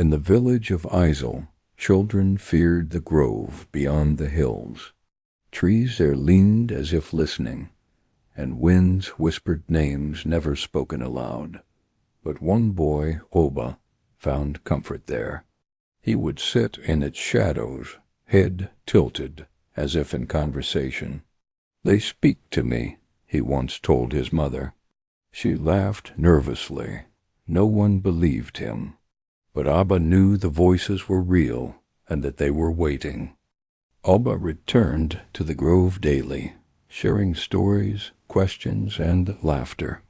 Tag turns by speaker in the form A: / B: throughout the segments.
A: In the village of Isel, children feared the grove beyond the hills. Trees there leaned as if listening, and winds whispered names never spoken aloud. But one boy, Oba, found comfort there. He would sit in its shadows, head tilted, as if in conversation. "They speak to me," he once told his mother. She laughed nervously. No one believed him. But Abba knew the voices were real and that they were waiting. Abba returned to the grove daily, sharing stories, questions, and laughter.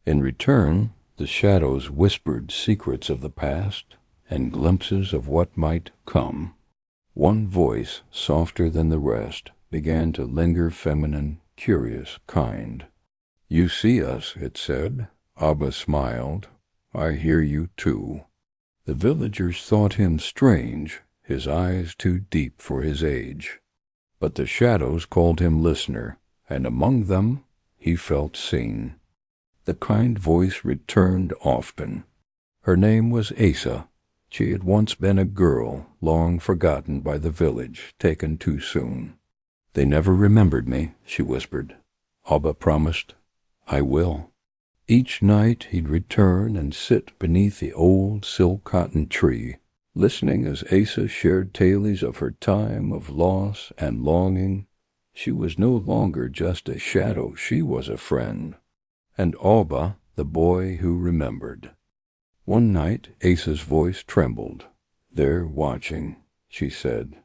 A: In return, the shadows whispered secrets of the past and glimpses of what might come. One voice, softer than the rest, began to linger, feminine, curious, kind. "You see us," it said. Abba smiled. "I hear you too." The villagers thought him strange, his eyes too deep for his age. But the shadows called him listener, and among them he felt seen. The kind voice returned often. Her name was Asa. She had once been a girl, long forgotten by the village, taken too soon. "They never remembered me," she whispered. Abba promised, "I will." Each night he'd return and sit beneath the old silk-cotton tree, listening as Asa shared tales of her time of loss and longing. She was no longer just a shadow, she was a friend. And Abba, the boy who remembered. One night Asa's voice trembled. "They're watching," she said.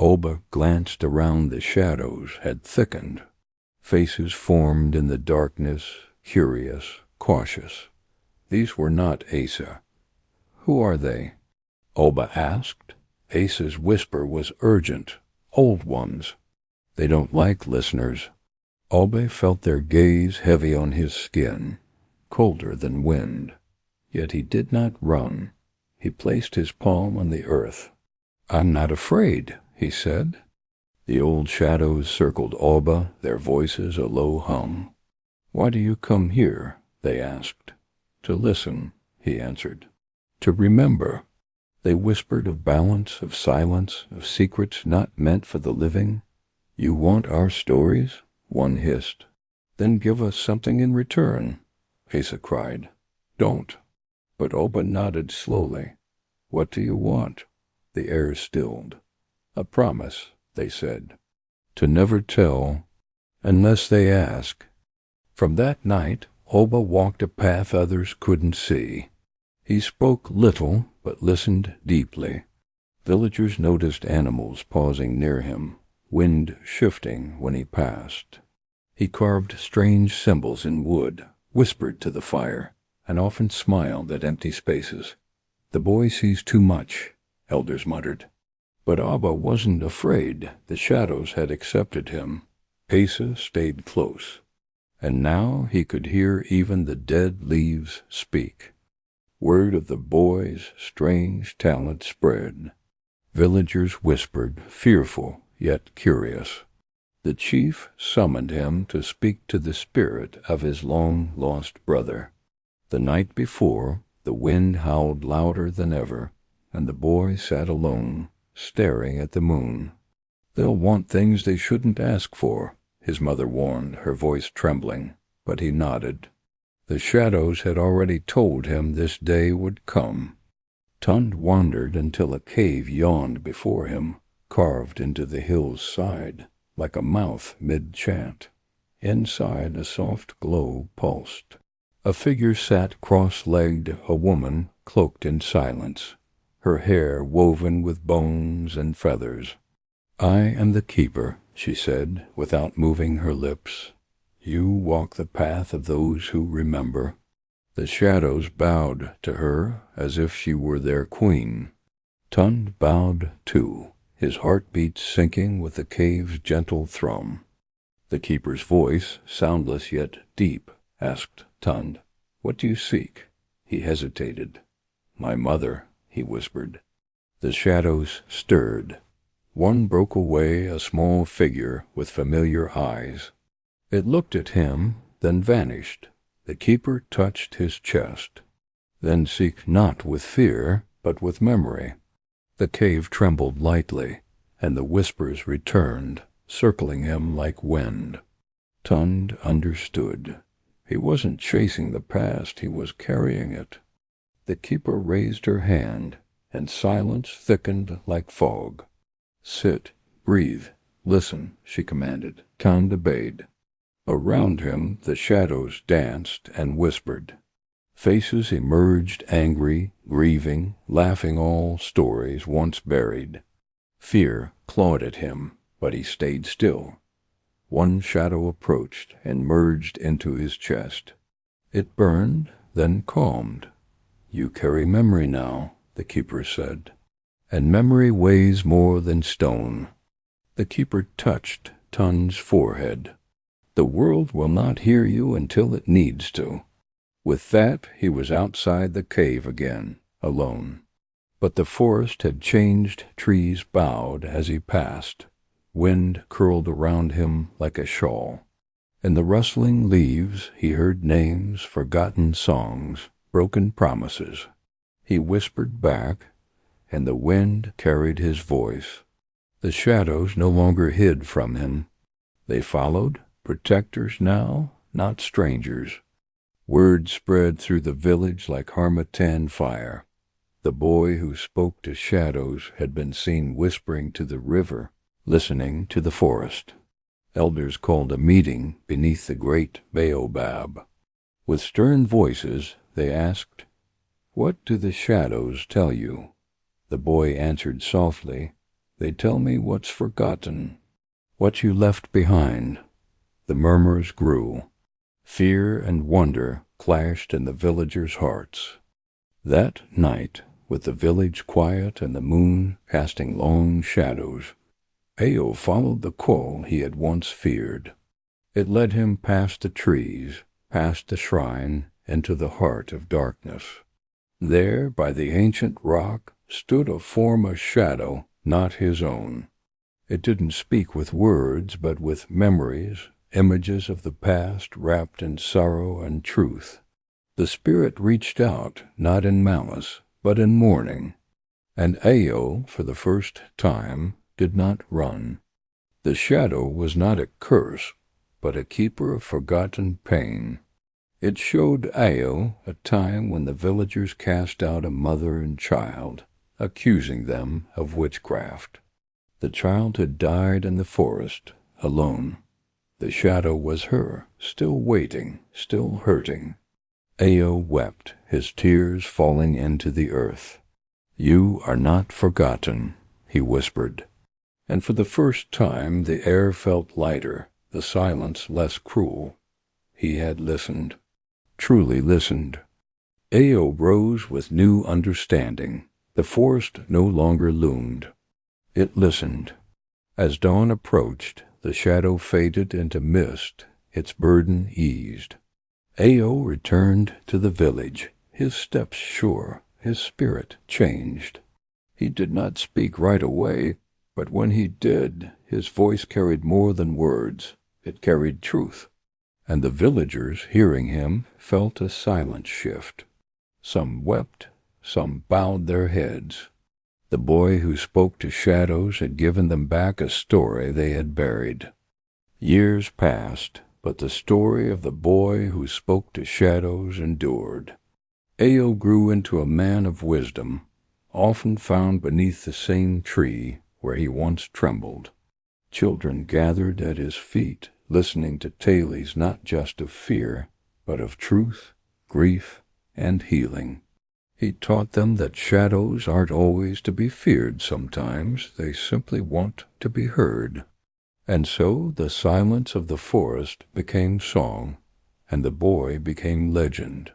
A: Abba glanced around. The shadows had thickened. Faces formed in the darkness, curious, cautious. These were not Asa. "Who are they?" Abba asked. Asa's whisper was urgent. "Old ones. They don't like listeners." Abba felt their gaze heavy on his skin, colder than wind. Yet he did not run. He placed his palm on the earth. "I'm not afraid," he said. The old shadows circled Abba, their voices a low hum. "Why do you come here?" they asked. "To listen," he answered. "To remember." They whispered of balance, of silence, of secrets not meant for the living. "You want our stories?" one hissed. "Then give us something in return," Asa cried. "Don't." But Abba nodded slowly. "What do you want?" The air stilled. "A promise," they said. "To never tell unless they ask." From that night, Abba walked a path others couldn't see. He spoke little, but listened deeply. Villagers noticed animals pausing near him, wind shifting when he passed. He carved strange symbols in wood, whispered to the fire, and often smiled at empty spaces. "The boy sees too much," elders muttered. But Abba wasn't afraid. The shadows had accepted him. Asa stayed close. And now he could hear even the dead leaves speak. Word of the boy's strange talent spread. Villagers whispered, fearful yet curious. The chief summoned him to speak to the spirit of his long-lost brother. The night before, the wind howled louder than ever, and the boy sat alone, staring at the moon. "They'll want things they shouldn't ask for," his mother warned, her voice trembling, but he nodded. The shadows had already told him this day would come. Tund wandered until a cave yawned before him, carved into the hill's side, like a mouth mid-chant. Inside a soft glow pulsed. A figure sat cross-legged, a woman cloaked in silence, her hair woven with bones and feathers. "I am the keeper," she said, without moving her lips. "You walk the path of those who remember." The shadows bowed to her as if she were their queen. Tund bowed too, his heartbeat syncing with the cave's gentle thrum. The keeper's voice, soundless yet deep, asked Tund, "What do you seek?" He hesitated. "My mother," he whispered. The shadows stirred. One broke away, a small figure with familiar eyes. It looked at him, then vanished. The keeper touched his chest. "Then seek not with fear," but with memory. The cave trembled lightly, and the whispers returned, circling him like wind. Tund understood. He wasn't chasing the past, he was carrying it. The keeper raised her hand, and silence thickened like fog. "Sit, breathe, listen," she commanded. Tund obeyed. Around him the shadows danced and whispered. Faces emerged, angry, grieving, laughing all stories once buried. Fear clawed at him, but he stayed still. One shadow approached and merged into his chest. It burned, then calmed. "You carry memory now," the keeper said, "and memory weighs more than stone." The keeper touched Tund's forehead. "The world will not hear you until it needs to." With that, he was outside the cave again, alone. But the forest had changed, trees bowed as he passed. Wind curled around him like a shawl. In the rustling leaves he heard names, forgotten songs, broken promises. He whispered back, and the wind carried his voice. The shadows no longer hid from him. They followed, protectors now, not strangers. Word spread through the village like harmattan fire. The boy who spoke to shadows had been seen whispering to the river, listening to the forest. Elders called a meeting beneath the great baobab. With stern voices they asked, "What do the shadows tell you?" The boy answered softly, "They tell me what's forgotten, what you left behind." The murmurs grew. Fear and wonder clashed in the villagers' hearts. That night, with the village quiet and the moon casting long shadows, Ao followed the call he had once feared. It led him past the trees, past the shrine, into the heart of darkness. There, by the ancient rock, stood a form of shadow not his own. It didn't speak with words, but with memories, images of the past wrapped in sorrow and truth. The spirit reached out, not in malice, but in mourning. And Ao, for the first time, did not run. The shadow was not a curse, but a keeper of forgotten pain. It showed Ao a time when the villagers cast out a mother and child, accusing them of witchcraft. The child had died in the forest, alone. The shadow was her, still waiting, still hurting. Ao wept, his tears falling into the earth. "You are not forgotten," he whispered. And for the first time the air felt lighter, the silence less cruel. He had listened, truly listened. Ao rose with new understanding. The forest no longer loomed. It listened. As dawn approached, the shadow faded into mist, its burden eased. Ao returned to the village, his steps sure, his spirit changed. He did not speak right away, but when he did, his voice carried more than words. It carried truth. And the villagers, hearing him, felt a silent shift. Some wept, some bowed their heads. The boy who spoke to shadows had given them back a story they had buried. Years passed, but the story of the boy who spoke to shadows endured. Ao grew into a man of wisdom, often found beneath the same tree where he once trembled. Children gathered at his feet, listening to tales not just of fear, but of truth, grief, and healing. He taught them that shadows aren't always to be feared sometimes, they simply want to be heard. And so the silence of the forest became song, and the boy became legend.